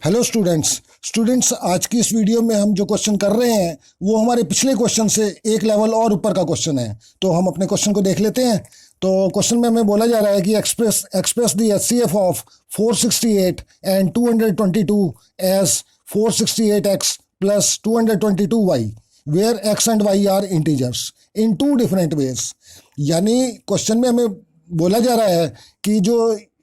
Hello students आज की इस वीडियो में हम जो क्वेश्चन कर रहे हैं वो हमारे पिछले क्वेश्चन से एक लेवल और ऊपर का क्वेश्चन है। तो हम अपने क्वेश्चन को देख लेते हैं। तो क्वेश्चन में हमें बोला जा रहा है कि express the HCF of 468 and 222 as 468x plus 222y where x and y are integers in two different ways. यानी क्वेश्चन में हमें बोला जा रहा है कि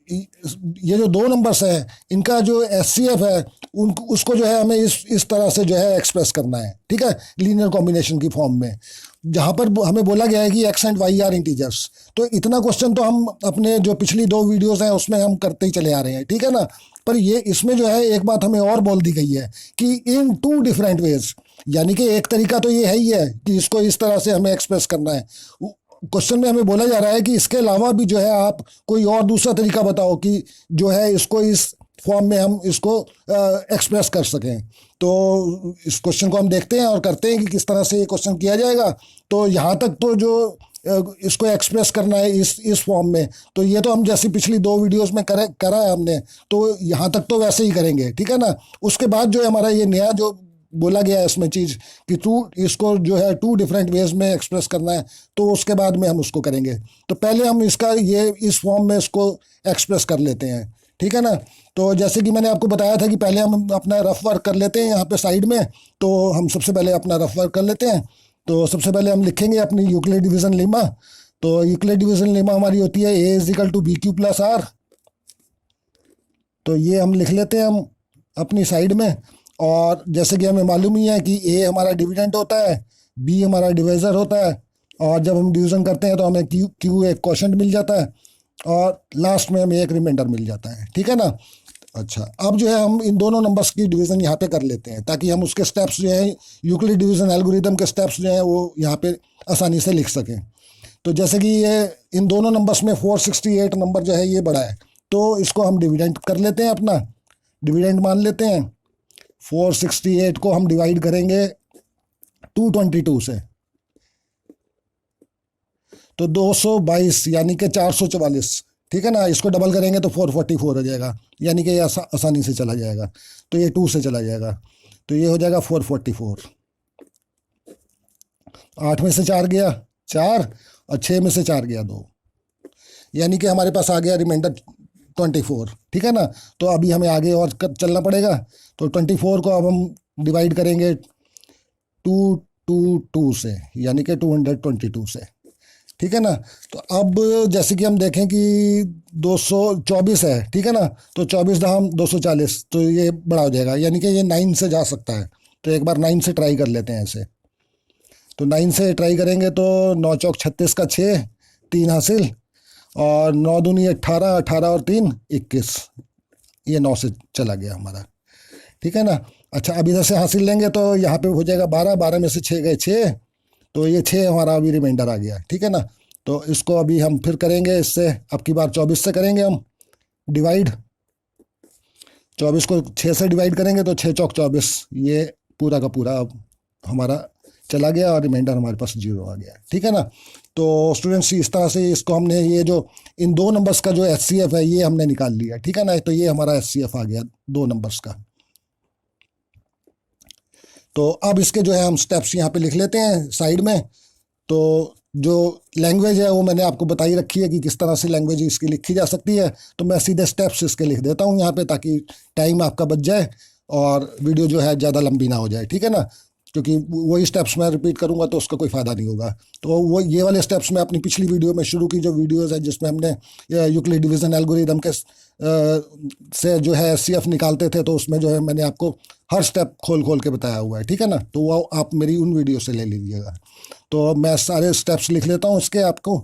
ये जो दो नंबर्स हैं इनका जो एचसीएफ है उसको जो है हमें इस तरह से जो है एक्सप्रेस करना है, ठीक है, लीनियर कॉम्बिनेशन की फॉर्म में, जहाँ पर हमें बोला गया है कि x and y are integers. तो इतना क्वेश्चन तो हम अपने जो पिछली दो वीडियोस हैं उसमें हम करते ही चले आ रहे हैं, ठीक है ना। पर ये इसमें जो है एक बात हमें और बोल दी गई है कि इन टू डिफरेंट वेज, यानी कि एक तरीका तो ये है ही है कि इसको इस तरह से हमें एक्सप्रेस करना है। क्वेश्चन में हमें बोला जा रहा है कि इसके अलावा भी जो है आप कोई और दूसरा तरीका बताओ कि जो है इसको इस फॉर्म में हम इसको एक्सप्रेस कर सकें। तो इस क्वेश्चन को हम देखते हैं और करते हैं कि किस तरह से ये क्वेश्चन किया जाएगा। तो यहाँ तक तो जो इसको एक्सप्रेस करना है इस फॉर्म में, तो ये तो हम जैसे पिछली दो वीडियोस में करा है हमने, तो यहाँ तक तो वैसे ही करेंगे, ठीक है ना। उसके बाद जो है हमारा ये नया जो बोला गया है इसमें चीज़ कि इसको जो है टू डिफरेंट वेज में एक्सप्रेस करना है, तो उसके बाद में हम उसको करेंगे। तो पहले हम इस फॉर्म में इसको एक्सप्रेस कर लेते हैं, ठीक है ना। तो जैसे कि मैंने आपको बताया था कि पहले हम अपना रफ वर्क कर लेते हैं यहाँ पे साइड में। तो हम सबसे पहले अपना रफ वर्क कर लेते हैं। तो सबसे पहले हम लिखेंगे अपनी यूक्लिड डिवीज़न लेमा। तो यूक्लिड डिवीज़न लेमा हमारी होती है A is equal to B Q plus R. तो ये हम लिख लेते हैं हम अपनी साइड में। और जैसे कि हमें मालूम ही है कि ए हमारा डिविडेंट होता है, बी हमारा डिवाइज़र होता है, और जब हम डिवीज़न करते हैं तो हमें क्यू एक क्वोशंट मिल जाता है और लास्ट में हमें एक रिमाइंडर मिल जाता है, ठीक है ना। अच्छा, अब जो है हम इन दोनों नंबर्स की डिवीज़न यहाँ पे कर लेते हैं ताकि हम उसके स्टेप्स जो हैं यूक्लिड डिवीज़न एल्गोरिदम के स्टेप्स जो हैं वो यहाँ पे आसानी से लिख सकें। तो जैसे कि ये इन दोनों नंबर्स में 468 नंबर जो है ये बड़ा है, तो इसको हम डिविडेंट कर लेते हैं, अपना डिविडेंट मान लेते हैं। 468 को हम डिवाइड करेंगे 222 से, तो 222 यानी कि 444, ठीक है ना। इसको डबल करेंगे तो 444 हो जाएगा, यानी कि ये आसानी से चला जाएगा। तो ये 2 से चला जाएगा, तो ये हो जाएगा 444। 8 में से 4 गया 4, और 6 में से 4 गया 2, यानी कि हमारे पास आ गया रिमाइंडर 24, ठीक है ना। तो अभी हमें आगे और चलना पड़ेगा। तो 24 को अब हम डिवाइड करेंगे 222 से, यानी कि 222 से, ठीक है ना। तो अब जैसे कि हम देखें कि 224 है, ठीक है ना। तो 24 दाम 240, तो ये बड़ा हो जाएगा, यानी कि ये 9 से जा सकता है। तो एक बार 9 से ट्राई कर लेते हैं ऐसे। तो 9 से ट्राई करेंगे तो 9 चौक 36 का 6, 3 हासिल, और 9 दूनी 18, 18 और 3 21, ये 9 से चला गया हमारा, ठीक है ना। अच्छा, अब इधर से हासिल लेंगे तो यहाँ पे हो जाएगा 12, 12 में से 6 गए 6, तो ये 6 हमारा अभी रिमाइंडर आ गया, ठीक है ना। तो इसको अभी हम फिर करेंगे इससे, अब की बार 24 से करेंगे हम डिवाइड। 24 को 6 से डिवाइड करेंगे तो 6 चौक 24, ये पूरा का पूरा अब हमारा चला गया और रिमाइंडर हमारे पास 0 आ गया, ठीक है ना। तो स्टूडेंट्स इस तरह से इसको हमने ये जो इन दो नंबर्स का जो एचसीएफ है ये हमने निकाल लिया, ठीक है ना। तो ये हमारा एचसीएफ आ गया दो नंबर्स का। तो अब इसके जो है हम स्टेप्स यहाँ पे लिख लेते हैं साइड में। तो जो लैंग्वेज है वो मैंने आपको बताई रखी है कि किस तरह से लैंग्वेज इसकी लिखी जा सकती है। तो मैं सीधे स्टेप्स इसके लिख देता हूँ यहाँ पे, ताकि टाइम आपका बच जाए और वीडियो जो है ज़्यादा लंबी ना हो जाए, ठीक है ना। क्योंकि वही स्टेप्स मैं रिपीट करूंगा तो उसका कोई फ़ायदा नहीं होगा। तो वो ये वाले स्टेप्स मैं अपनी पिछली वीडियो में, शुरू की जो वीडियोस है जिसमें हमने यूक्लिड डिवीज़न एल्गोरिदम के से जो है एचसीएफ निकालते थे, तो उसमें जो है मैंने आपको हर स्टेप खोल खोल के बताया हुआ है, ठीक है ना। तो वो आप मेरी उन वीडियो से ले लीजिएगा। तो मैं सारे स्टेप्स लिख लेता हूँ इसके आपको।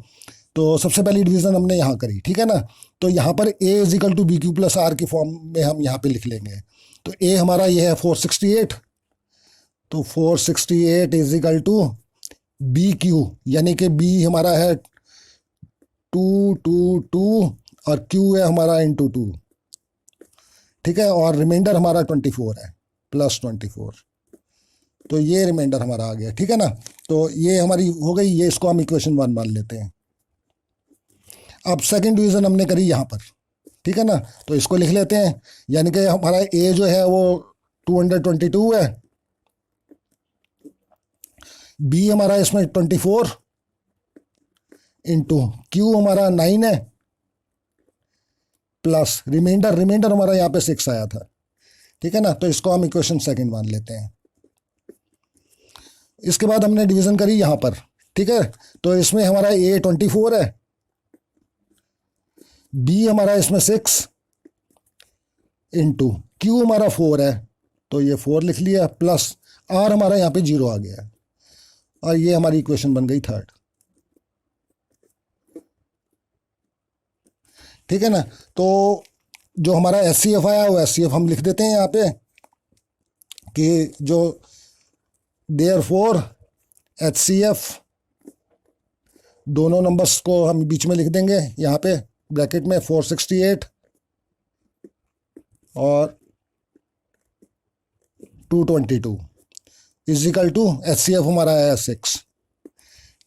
तो सबसे पहली डिवीज़न हमने यहाँ करी, ठीक है ना। तो यहाँ पर A is equal to B Q plus R की फॉर्म में हम यहाँ पे लिख लेंगे। तो ए हमारा ये है 468, तो 468 is equal to B q, यानी कि बी हमारा है 222 और क्यू है हमारा इंटू 2, ठीक है। और रिमाइंडर हमारा 24 है, प्लस 24, तो ये रिमाइंडर हमारा आ गया, ठीक है ना। तो ये हमारी हो गई, ये इसको हम इक्वेशन 1 मान लेते हैं। अब सेकंड डिवीज़न हमने करी यहाँ पर, ठीक है ना। तो इसको लिख लेते हैं, यानी कि हमारा ए जो है वो 222 है, बी हमारा इसमें 24 इंटू क्यू हमारा 9 है, प्लस रिमाइंडर हमारा यहाँ पे 6 आया था। ठीक है ना, तो इसको हम इक्वेशन सेकंड मान लेते हैं। इसके बाद हमने डिवीजन करी यहाँ पर। ठीक है, तो इसमें हमारा ए 24 है, बी हमारा इसमें 6 इंटू क्यू हमारा 4 है, तो ये 4 लिख लिया, प्लस आर हमारा यहाँ पे 0 आ गया, और ये हमारी इक्वेशन बन गई थर्ड। ठीक है ना, तो जो हमारा एचसीएफ आया वो एचसीएफ हम लिख देते हैं यहाँ पे कि जो देयरफॉर एचसीएफ, दोनों नंबर्स को हम बीच में लिख देंगे यहाँ पे ब्रैकेट में 468 और 222 इज इक्वल टू एचसीएफ हमारा है 6।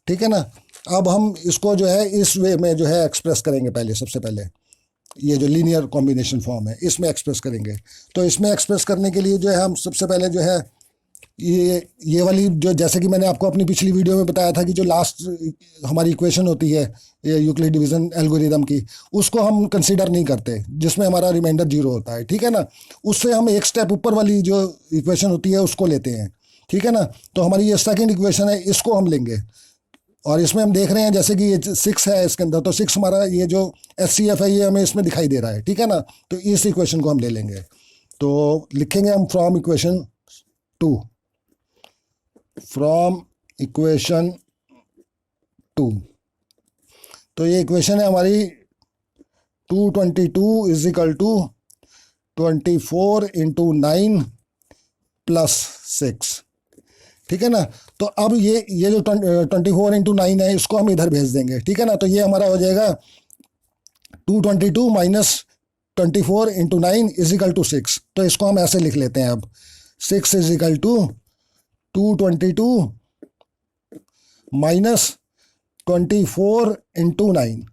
ठीक है ना, अब हम इसको जो है इस वे में जो है एक्सप्रेस करेंगे। पहले सबसे पहले ये जो लीनियर कॉम्बिनेशन फॉर्म है इसमें एक्सप्रेस करेंगे। तो इसमें एक्सप्रेस करने के लिए जो है हम सबसे पहले जो है ये वाली जो, जैसे कि मैंने आपको अपनी पिछली वीडियो में बताया था कि जो लास्ट हमारी इक्वेशन होती है यूक्लिड डिवीजन एल्गोरिदम की, उसको हम कंसीडर नहीं करते, जिसमें हमारा रिमाइंडर 0 होता है। ठीक है ना, उससे हम एक स्टेप ऊपर वाली जो इक्वेशन होती है उसको लेते हैं। ठीक है ना, तो हमारी ये सेकेंड इक्वेशन है, इसको हम लेंगे, और इसमें हम देख रहे हैं जैसे कि ये 6 है इसके अंदर, तो 6 हमारा ये जो एचसीएफ है ये हमें इसमें दिखाई दे रहा है। ठीक है ना, तो इस इक्वेशन को हम ले लेंगे, तो लिखेंगे हम फ्रॉम इक्वेशन 2, फ्रॉम इक्वेशन 2। तो ये इक्वेशन है हमारी 222 is equal to 24 into 9 plus 6। ठीक है ना, तो अब ये जो 24 इंटू 9 है इसको हम इधर भेज देंगे। ठीक है ना, तो ये हमारा हो जाएगा 222 minus 24 into 9 is equal to 6। तो इसको हम ऐसे लिख लेते हैं अब, 6 is equal to 222 minus 24 into 9।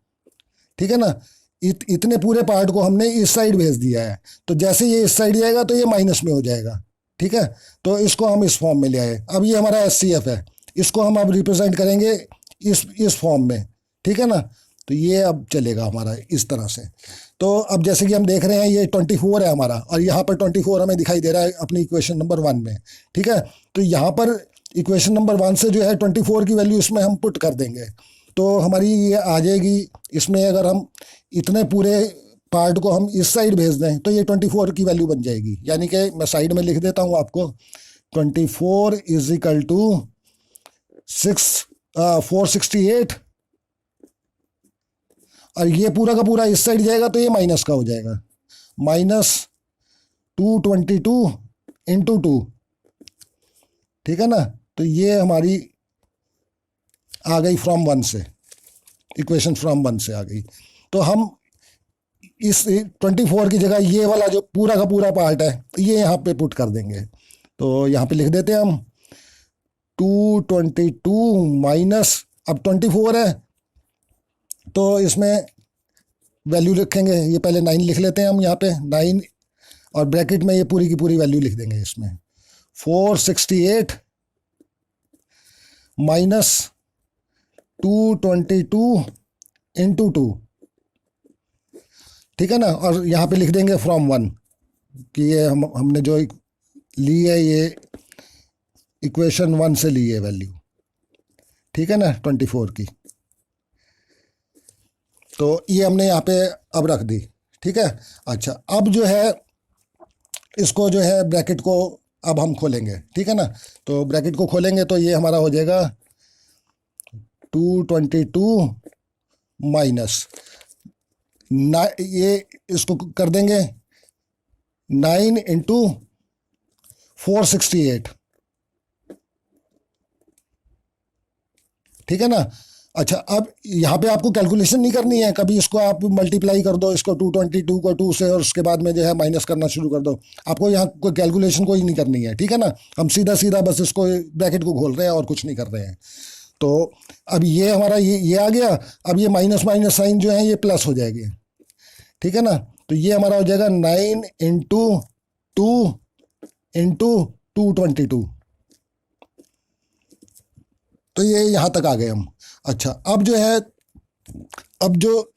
ठीक है ना, इतने पूरे पार्ट को हमने इस साइड भेज दिया है, तो जैसे ये इस साइड जाएगा तो ये माइनस में हो जाएगा। ठीक है, तो इसको हम इस फॉर्म में ले आए। अब ये हमारा एचसीएफ है, इसको हम अब रिप्रेजेंट करेंगे इस फॉर्म में। ठीक है ना, तो ये अब चलेगा हमारा इस तरह से। तो अब जैसे कि हम देख रहे हैं ये 24 है हमारा, और यहाँ पर 24 हमें दिखाई दे रहा है अपनी इक्वेशन नंबर 1 में। ठीक है, तो यहाँ पर इक्वेशन नंबर 1 से जो है 24 की वैल्यू इसमें हम पुट कर देंगे, तो हमारी ये आ जाएगी। इसमें अगर हम इतने पूरे पार्ट को हम इस साइड भेज दें तो ये 24 की वैल्यू बन जाएगी, यानी कि मैं साइड में लिख देता हूँ आपको, 24 इज इक्वल टू 468, और ये पूरा का पूरा इस साइड जाएगा तो ये माइनस का हो जाएगा, माइनस 222 इंटू 2। ठीक है ना, तो ये हमारी आ गई फ्रॉम 1 से, इक्वेशन फ्रॉम 1 से आ गई। तो हम इस 24 की जगह ये वाला जो पूरा का पूरा पार्ट है ये यहाँ पे पुट कर देंगे। तो यहाँ पे लिख देते हैं हम 222 माइनस, अब 24 है तो इसमें वैल्यू लिखेंगे, ये पहले 9 लिख लेते हैं हम यहाँ पे 9, और ब्रैकेट में ये पूरी की पूरी वैल्यू लिख देंगे इसमें 468 माइनस 222 इंटू 2। ठीक है ना, और यहाँ पे लिख देंगे फ्रॉम 1 कि ये हमने जो ली है ये इक्वेशन 1 से ली है वैल्यू। ठीक है ना, 24 की, तो ये हमने यहाँ पे अब रख दी। ठीक है, अच्छा अब जो है इसको जो है ब्रैकेट को अब हम खोलेंगे। ठीक है ना, तो ब्रैकेट को खोलेंगे तो ये हमारा हो जाएगा 222 माइनस ये इसको कर देंगे 9 इंटू 468। ठीक है ना, अच्छा अब यहाँ पे आपको कैलकुलेशन नहीं करनी है कभी, इसको आप मल्टीप्लाई कर दो इसको 222 को 2 से, और उसके बाद में जो है माइनस करना शुरू कर दो। आपको यहाँ कोई कैलकुलेशन कोई नहीं करनी है। ठीक है ना, हम सीधा सीधा बस इसको ब्रैकेट को खोल रहे हैं और कुछ नहीं कर रहे हैं। तो अब ये हमारा ये आ गया, अब ये माइनस माइनस साइन जो है ये प्लस हो जाएगी। ठीक है ना, तो ये हमारा हो जाएगा 9 इंटू 2 इंटू 222। तो ये यहाँ तक आ गए हम। अच्छा, अब जो है, अब जो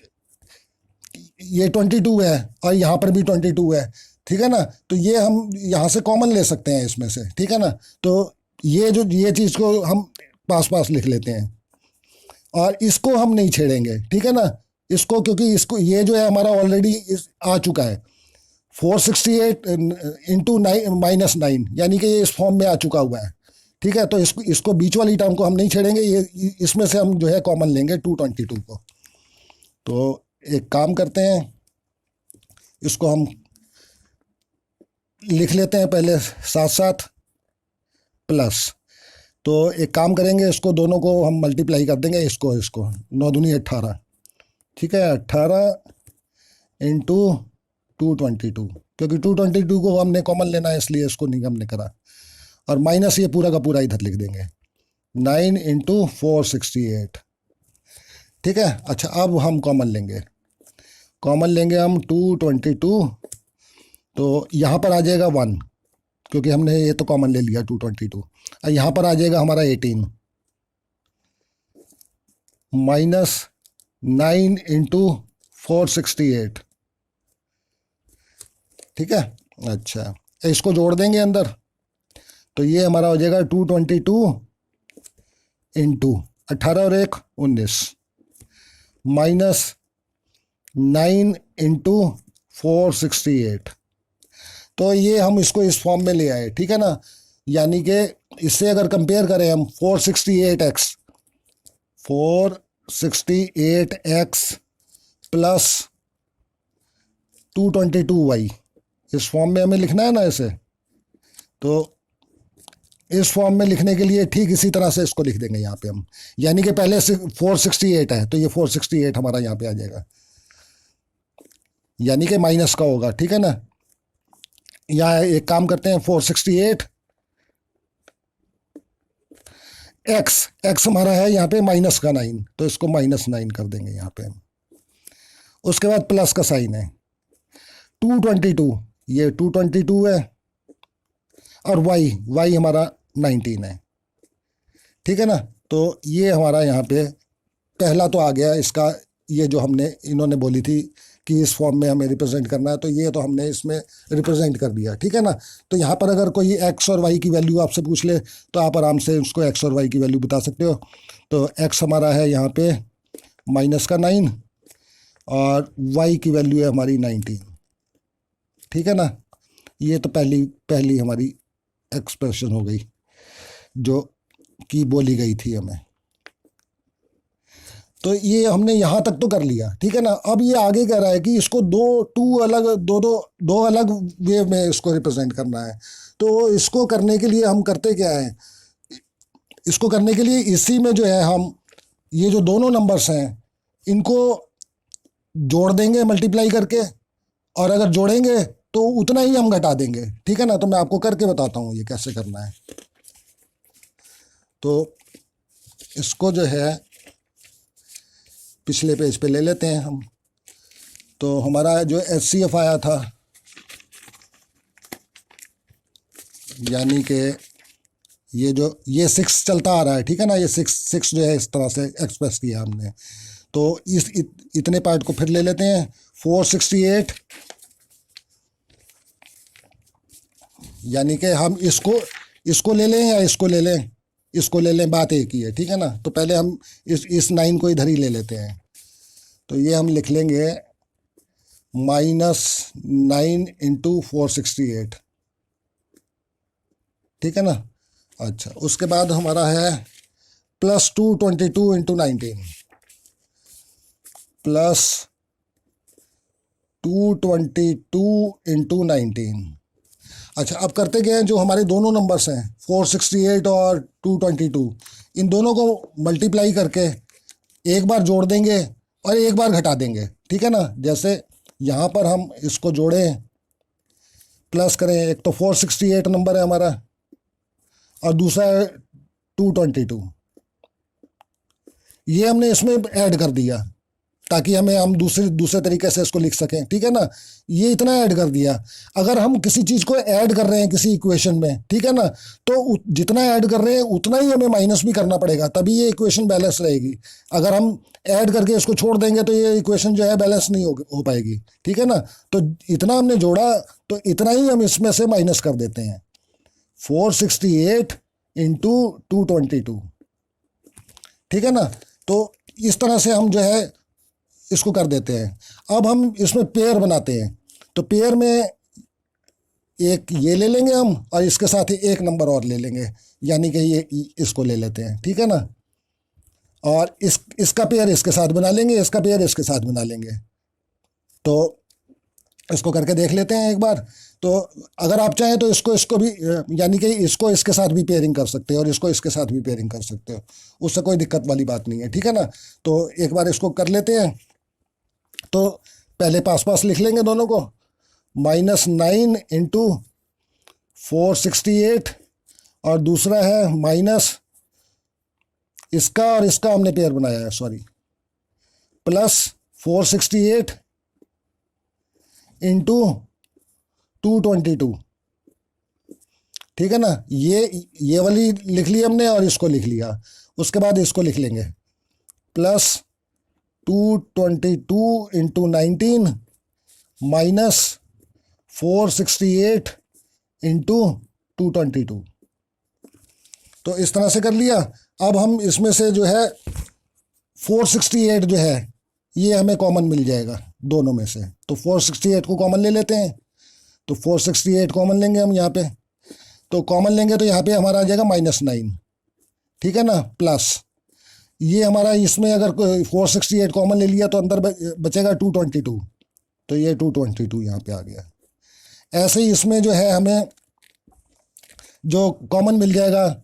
ये 22 है और यहाँ पर भी 22 है, ठीक है ना, तो ये हम यहाँ से कॉमन ले सकते हैं इसमें से, ठीक है ना। तो ये चीज़ को हम पास पास लिख लेते हैं और इसको हम नहीं छेड़ेंगे, ठीक है ना, इसको, क्योंकि इसको ये जो है हमारा ऑलरेडी आ चुका है 468 इंटू -9, यानी कि ये इस फॉर्म में आ चुका हुआ है, ठीक है। तो इसको बीच वाली टर्म को हम नहीं छेड़ेंगे, ये इसमें से हम जो है कॉमन लेंगे 222 को। तो एक काम करते हैं, इसको हम लिख लेते हैं पहले साथ साथ प्लस। तो एक काम करेंगे, इसको दोनों को हम मल्टीप्लाई कर देंगे, इसको 9 दूनी 18, ठीक है, 18 इंटू 222, क्योंकि 222 को हमने कॉमन लेना है इसलिए इसको नहीं हमने करा, और माइनस ये पूरा का पूरा इधर लिख देंगे 9 इंटू 468, ठीक है। अच्छा, अब हम कॉमन लेंगे हम 222, तो यहाँ पर आ जाएगा 1, क्योंकि हमने ये तो कॉमन ले लिया 222, और यहाँ पर आ जाएगा हमारा 18 माइनस 9 इंटू 468, ठीक है। अच्छा, इसको जोड़ देंगे अंदर, तो ये हमारा हो जाएगा 222 इंटू 18 और 1 19 माइनस 9 इंटू 468। तो ये हम इसको इस फॉर्म में ले आए, ठीक है ना, यानी कि इससे अगर कंपेयर करें हम 468x प्लस 222y, इस फॉर्म में हमें लिखना है ना इसे, तो इस फॉर्म में लिखने के लिए ठीक इसी तरह से इसको लिख देंगे यहाँ पे हम, यानी कि पहले से 468 है तो ये 468 हमारा यहाँ पे आ जाएगा, यानी कि माइनस का होगा, ठीक है ना। यहाँ एक काम करते हैं, 468 x हमारा है यहाँ पे माइनस का 9, तो इसको -9 कर देंगे यहाँ पे हम। उसके बाद प्लस का साइन है, 222, ये 222 है, और y हमारा 19 है, ठीक है ना। तो ये हमारा यहाँ पे पहला तो आ गया इसका, ये जो हमने इन्होंने बोली थी कि इस फॉर्म में हमें रिप्रेजेंट करना है, तो ये तो हमने इसमें रिप्रेजेंट कर दिया, ठीक है ना। तो यहाँ पर अगर कोई x और y की वैल्यू आपसे पूछ ले तो आप आराम से उसको x और y की वैल्यू बता सकते हो। तो x हमारा है यहाँ पे माइनस का 9 और y की वैल्यू है हमारी 19, ठीक है ना। ये तो पहली हमारी एक्सप्रेशन हो गई जो कि बोली गई थी हमें। तो ये हमने यहाँ तक तो कर लिया, ठीक है ना। अब ये आगे कह रहा है कि इसको दो अलग वे में इसको रिप्रेजेंट करना है। तो इसको करने के लिए हम करते क्या है, इसको करने के लिए इसी में जो है हम ये जो दोनों नंबर्स हैं इनको जोड़ देंगे मल्टीप्लाई करके, और अगर जोड़ेंगे तो उतना ही हम घटा देंगे, ठीक है ना। तो मैं आपको करके बताता हूँ ये कैसे करना है। तो इसको जो है पिछले पेज पे ले लेते हैं हम। तो हमारा जो HCF आया था, यानी कि ये 6 चलता आ रहा है, ठीक है ना। ये 6 जो है इस तरह से एक्सप्रेस किया हमने। तो इतने पार्ट को फिर ले लेते हैं। 468, यानी कि हम इसको ले लें या इसको ले लें, इसको ले लें, बात एक ही है, ठीक है ना। तो पहले हम इस 9 को इधर ही ले लेते हैं। तो ये हम लिख लेंगे -9 इंटू 468, ठीक है ना। अच्छा, उसके बाद हमारा है प्लस 222 इंटू 19, प्लस 222 इंटू 19। अच्छा, अब करते क्या हैं, जो हमारे दोनों नंबर्स हैं 468 और 222, इन दोनों को मल्टीप्लाई करके एक बार जोड़ देंगे और एक बार घटा देंगे, ठीक है ना। जैसे यहाँ पर हम इसको जोड़ें, प्लस करें, एक तो 468 नंबर है हमारा और दूसरा है 222, ये हमने इसमें ऐड कर दिया, ताकि हम दूसरे तरीके से इसको लिख सकें, ठीक है ना। ये इतना ऐड कर दिया। अगर हम किसी चीज़ को ऐड कर रहे हैं किसी इक्वेशन में, ठीक है ना, तो जितना ऐड कर रहे हैं उतना ही हमें माइनस भी करना पड़ेगा, तभी ये इक्वेशन बैलेंस रहेगी। अगर हम ऐड करके इसको छोड़ देंगे तो ये इक्वेशन जो है बैलेंस नहीं हो पाएगी, ठीक है ना। तो इतना हमने जोड़ा तो इतना ही हम इसमें से माइनस कर देते हैं। 468 इंटू 222, ठीक है ना। तो इस तरह से हम जो है इसको कर देते हैं। अब हम इसमें पेयर बनाते हैं, तो पेयर में एक ये ले लेंगे हम और इसके साथ ही एक नंबर और ले लेंगे, यानी कि ये इसको ले लेते हैं, ठीक है ना। और इसका पेयर इसके साथ बना लेंगे, इसका पेयर इसके साथ बना लेंगे। तो इसको करके देख लेते हैं एक बार। तो अगर आप चाहें तो इसको भी, यानी कि इसको इसके साथ भी पेयरिंग कर सकते हो और इसको इसके साथ भी पेयरिंग कर सकते हो, उससे कोई दिक्कत वाली बात नहीं है, ठीक है ना। तो एक बार इसको कर लेते हैं। तो पहले पास पास लिख लेंगे दोनों को, -9 इंटू 468 और दूसरा है माइनस इसका और इसका हमने पेयर बनाया है, सॉरी, प्लस 468 इंटू 222, ठीक है ना। ये वाली लिख ली हमने और इसको लिख लिया। उसके बाद इसको लिख लेंगे प्लस 222 इंटू 19 माइनस 468 इंटू 222। तो इस तरह से कर लिया। अब हम इसमें से जो है 468 जो है ये हमें कॉमन मिल जाएगा दोनों में से, तो 468 को कॉमन ले लेते हैं। तो 468 कॉमन लेंगे हम यहाँ पे, तो कॉमन लेंगे तो यहाँ पे हमारा आ जाएगा -9, ठीक है ना, प्लस ये हमारा इसमें अगर 468 कॉमन ले लिया तो अंदर बचेगा 222, तो ये 222 यहाँ पे आ गया। ऐसे ही इसमें जो है हमें जो कॉमन मिल जाएगा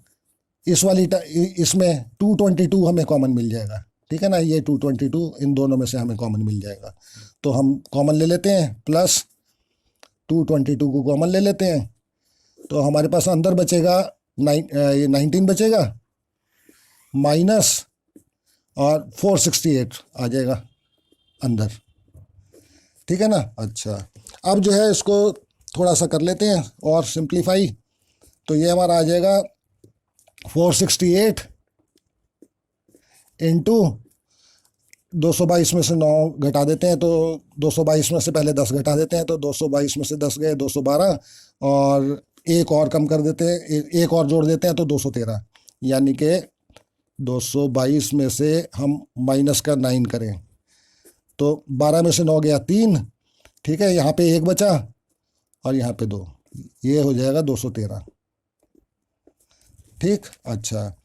इसमें 222 हमें कॉमन मिल जाएगा, ठीक है ना। ये 222 इन दोनों में से हमें कॉमन मिल जाएगा। तो हम कॉमन ले लेते हैं, प्लस 222 को कॉमन ले लेते हैं। तो हमारे पास अंदर बचेगा 19 बचेगा, माइनस और 468 आ जाएगा अंदर, ठीक है ना। अच्छा, अब जो है इसको थोड़ा सा कर लेते हैं और सिंप्लीफाई। तो ये हमारा आ जाएगा 468 इंटू 222 में से 9 घटा देते हैं, तो 222 में से पहले 10 घटा देते हैं, तो 222 में से 10 गए 212, और एक और कम कर देते हैं, एक और जोड़ देते हैं तो 213, यानी कि 222 में से हम माइनस का 9 करें तो 12 में से 9 गया 3, ठीक है। यहाँ पे 1 बचा और यहाँ पे 2, ये हो जाएगा 213, ठीक। अच्छा,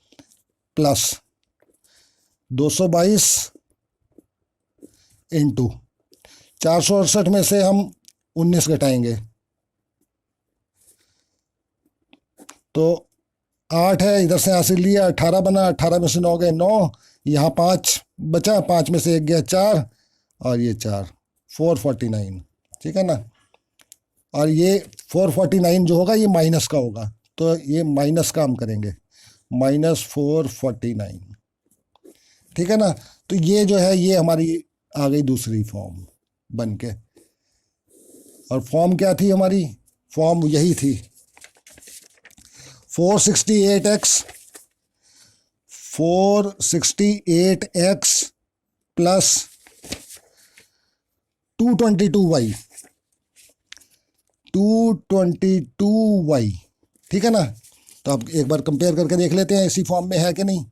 प्लस 222 इंटू 468 में से हम 19 घटाएंगे तो 8 है, इधर से हासिल लिया 18 बना, 18 में से 9 गए 9, यहाँ 5 बचा, 5 में से 1 गया 4 और ये 4, 449, ठीक है ना। और ये 449 जो होगा ये माइनस का होगा, तो ये माइनस का हम करेंगे, -449, ठीक है ना। तो ये जो है ये हमारी आ गई दूसरी फॉर्म बन के। और फॉर्म क्या थी हमारी? फॉर्म यही थी, 468x प्लस 222y, 222y, ठीक है ना। तो अब एक बार कंपेयर करके देख लेते हैं इसी फॉर्म में है कि नहीं।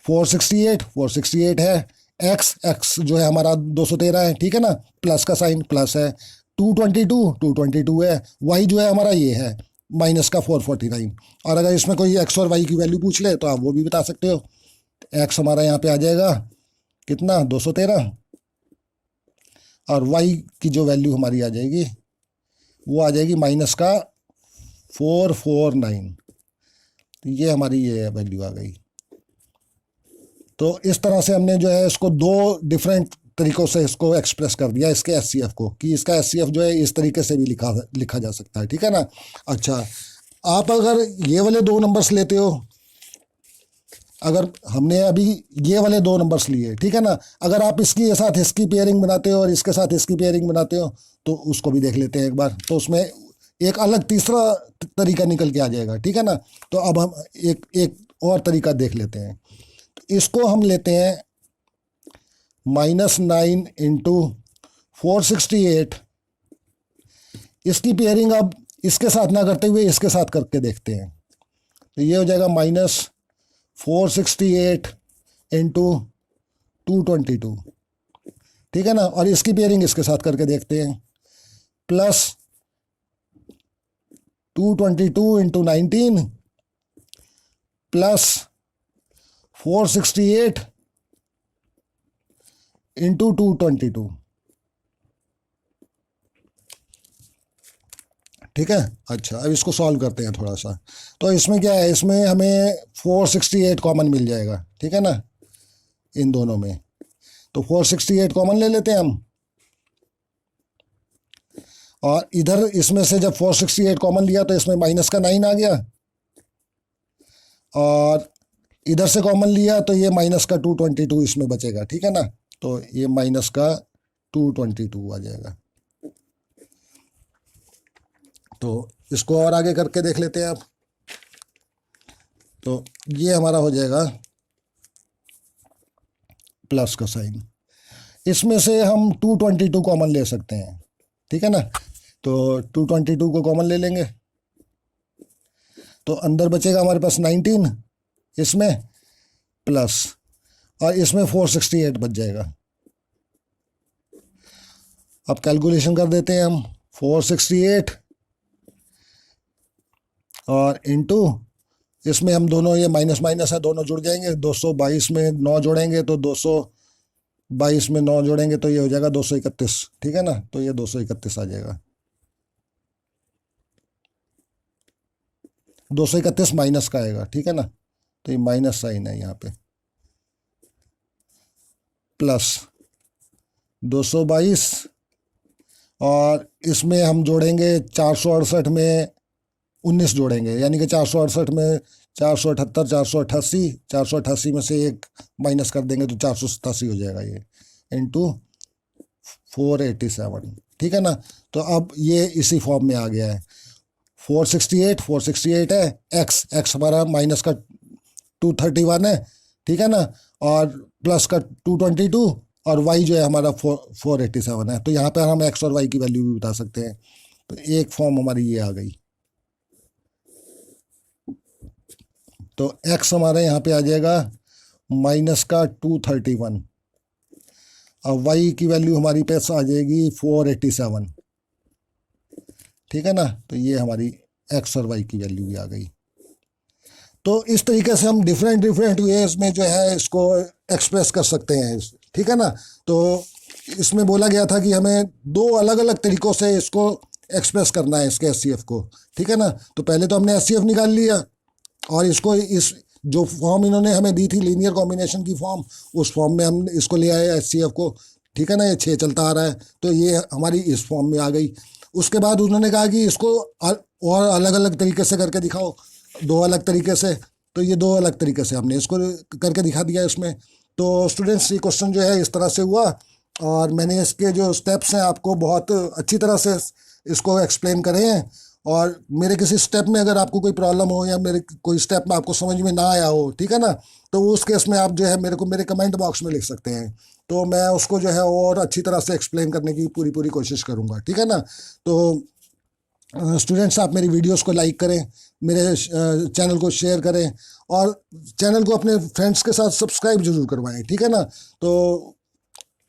468 है, x जो है हमारा 213 है, ठीक है ना, प्लस का साइन प्लस है, 222 है, y जो है हमारा ये है माइनस का 449। और अगर इसमें कोई x और y की वैल्यू पूछ ले तो आप वो भी बता सकते हो। x हमारा यहाँ पे आ जाएगा कितना, 213, और y की जो वैल्यू हमारी आ जाएगी वो आ जाएगी माइनस का 449। तो ये हमारी ये वैल्यू आ गई। तो इस तरह से हमने जो है इसको दो डिफरेंट तरीक़ों से इसको एक्सप्रेस कर दिया, इसके एचसीएफ को, कि इसका एचसीएफ जो है इस तरीके से भी लिखा जा सकता है, ठीक है ना। अच्छा, आप अगर ये वाले दो नंबर्स लेते हो अगर हमने अभी ये वाले 2 नंबर्स लिए, ठीक है ना, अगर आप इसके साथ इसकी पेयरिंग बनाते हो और इसके साथ इसकी पेयरिंग बनाते हो तो उसको भी देख लेते हैं एक बार, तो उसमें एक अलग तीसरा तरीका निकल के आ जाएगा, ठीक है ना। तो अब हम एक एक और तरीका देख लेते हैं। तो इसको हम लेते हैं -9 इंटू 468, इसकी पेयरिंग अब इसके साथ ना करते हुए इसके साथ करके देखते हैं। तो ये हो जाएगा -468 इंटू 222, ठीक है ना, और इसकी पेयरिंग इसके साथ करके देखते हैं, प्लस 222 इंटू 19 प्लस 468 इंटू 222, ठीक है। अच्छा, अब इसको सॉल्व करते हैं थोड़ा सा। तो इसमें क्या है, इसमें हमें 468 कॉमन मिल जाएगा, ठीक है ना, इन दोनों में। तो 468 कॉमन ले लेते हैं हम, और इधर इसमें से जब 468 कॉमन लिया तो इसमें माइनस का 9 आ गया, और इधर से कॉमन लिया तो ये माइनस का 222 इसमें बचेगा, ठीक है ना। तो ये माइनस का 222 आ जाएगा। तो इसको और आगे करके देख लेते हैं अब। तो ये हमारा हो जाएगा प्लस का साइन, इसमें से हम 222 कॉमन ले सकते हैं, ठीक है ना। तो 222 को कॉमन ले लेंगे तो अंदर बचेगा हमारे पास 19 इसमें, प्लस और इसमें 468 बच जाएगा। अब कैलकुलेशन कर देते हैं हम, 468 और इनटू इसमें हम दोनों, ये माइनस माइनस है, दोनों जुड़ जाएंगे, 222 में 9 जोड़ेंगे तो 222 में 9 जोड़ेंगे तो ये हो जाएगा 231, ठीक है ना। तो ये 231 आ जाएगा, 231 माइनस का आएगा, ठीक है ना। तो ये माइनस साइन है यहाँ पे, प्लस 222 और इसमें हम जोड़ेंगे 468 में 19 जोड़ेंगे, यानी कि 468 में 478, 488 में से एक माइनस कर देंगे तो 487 हो जाएगा ये, इंटू 487, ठीक है ना। तो अब ये इसी फॉर्म में आ गया है। 468 है, एक्स हमारा माइनस का 231 है, ठीक है ना, और प्लस का 222, और वाई जो है हमारा 487 है। तो यहाँ पर हम एक्स और वाई की वैल्यू भी बता सकते हैं। तो एक फॉर्म हमारी ये आ गई। तो x हमारे यहाँ पे आ जाएगा माइनस का 231, और y की वैल्यू हमारी पास आ जाएगी 487, ठीक है ना। तो ये हमारी x और y की वैल्यू भी आ गई। तो इस तरीके से हम डिफरेंट वेज में जो है इसको एक्सप्रेस कर सकते हैं, ठीक है ना। तो इसमें बोला गया था कि हमें 2 अलग अलग तरीक़ों से इसको एक्सप्रेस करना है, इसके HCF को, ठीक है ना। तो पहले तो हमने HCF निकाल लिया, और इसको इस जो फॉर्म इन्होंने हमें दी थी लीनियर कॉम्बिनेशन की फॉर्म, उस फॉर्म में हम इसको ले आए HCF को, ठीक है ना। ये 6 चलता आ रहा है, तो ये हमारी इस फॉर्म में आ गई। उसके बाद उन्होंने कहा कि इसको और अलग अलग तरीके से करके दिखाओ, 2 अलग तरीके से। तो ये 2 अलग तरीके से हमने इसको करके दिखा दिया इसमें। तो स्टूडेंट्स, ये क्वेश्चन जो है इस तरह से हुआ, और मैंने इसके जो स्टेप्स हैं आपको बहुत अच्छी तरह से इसको एक्सप्लेन करे हैं। और मेरे किसी स्टेप में अगर आपको कोई प्रॉब्लम हो, या मेरे कोई स्टेप में आपको समझ में ना आया हो, ठीक है ना, तो उस केस में आप जो है मेरे को मेरे कमेंट बॉक्स में लिख सकते हैं। तो मैं उसको जो है और अच्छी तरह से एक्सप्लेन करने की पूरी कोशिश करूँगा, ठीक है ना। तो स्टूडेंट्स, आप मेरी वीडियोस को लाइक करें, मेरे चैनल को शेयर करें, और चैनल को अपने फ्रेंड्स के साथ सब्सक्राइब जरूर करवाएं, ठीक है ना। तो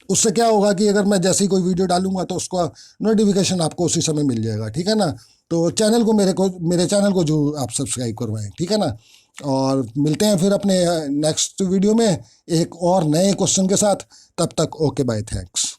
उससे क्या होगा कि अगर मैं जैसे ही कोई वीडियो डालूंगा तो उसका नोटिफिकेशन आपको उसी समय मिल जाएगा, ठीक है ना। तो चैनल को मेरे चैनल को जरूर आप सब्सक्राइब करवाएं, ठीक है ना। और मिलते हैं फिर अपने नेक्स्ट वीडियो में एक और नए क्वेश्चन के साथ। तब तक ओके, बाय, थैंक्स।